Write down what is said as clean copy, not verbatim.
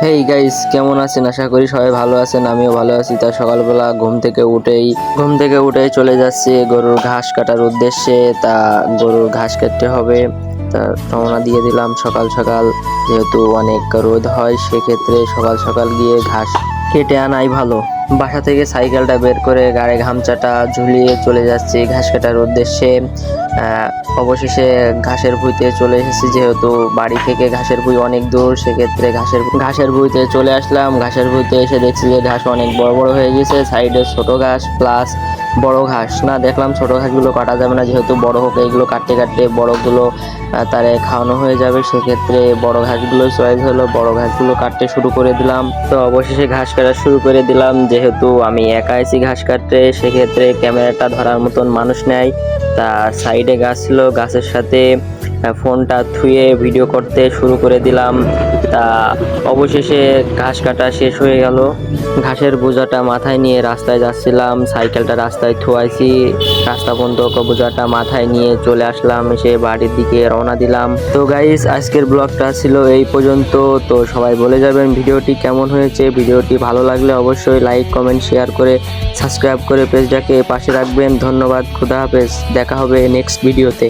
Hey guys, কেমন আছেন? আশা করি সবাই ভালো আছেন, আমিও ভালো আছি। তা সকালবেলা ঘুম থেকে উঠেই চলে যাচ্ছি গরুর ঘাস কাটার উদ্দেশ্যে। তা গরুর ঘাস কাটতে হবে, তা রওনা দিয়ে দিলাম সকাল সকাল। যেহেতু অনেক রোদ হয়, সেক্ষেত্রে সকাল সকাল গিয়ে ঘাস কেটে আনাই ভালো। বাসা থেকে সাইকেলটা বের করে গাড়ি গামছাটা ঝুলিয়ে চলে যাচ্ছি ঘাস কাটার উদ্দেশ্যে। অবশেষে ঘাসের ভুঁইতে চলে এসেছি, যেহেতু বাড়ি থেকে ঘাসের ভুঁই অনেক দূর, সেক্ষেত্রে ঘাসের ভুঁইতে চলে আসলাম। ঘাসের ভুঁইতে এসে দেখছি যে ঘাস অনেক বড় বড় হয়ে গেছে, সাইডে ছোট ঘাস প্লাস বড় ঘাস। না, দেখলাম ছোট ঘাসগুলো কাটা যাবে না, যেহেতু বড় হোক, এইগুলো কাটতে কাটতে বড়গুলো তারে খাওয়ানো হয়ে যাবে। সেক্ষেত্রে বড় ঘাসগুলো চয়েস হলো, বড় ঘাসগুলো কাটতে শুরু করে দিলাম। তো অবশেষে ঘাস কাটা শুরু করে দিলাম। যেহেতু আমি একা আছি ঘাস কাটতে, সেক্ষেত্রে ক্যামেরাটা ধরার মতন মানুষ নেই। তা সাইডে গাছ ছিল, গাছের সাথে ফোনটা থুয়ে ভিডিও করতে শুরু করে দিলাম। তা অবশেষে ঘাস কাটা শেষ হয়ে গেল। ঘাসের বোঝাটা মাথায় নিয়ে রাস্তায় যাচ্ছিলাম, সাইকেলটা রাস্তায় থুয়াইছি, রাস্তা পর্যন্ত বোঝাটা মাথায় নিয়ে চলে আসলাম, এসে বাড়ির দিকে রওনা দিলাম। তো গাইস, আজকের ব্লগটা ছিল এই পর্যন্ত। তো সবাই বলে যাবেন ভিডিওটি কেমন হয়েছে। ভিডিওটি ভালো লাগলে অবশ্যই লাইক কমেন্ট শেয়ার করে সাবস্ক্রাইব করে পেজটাকে পাশে রাখবেন। ধন্যবাদ, খুদা হাফেজ, দেখা হবে নেক্সট ভিডিওতে।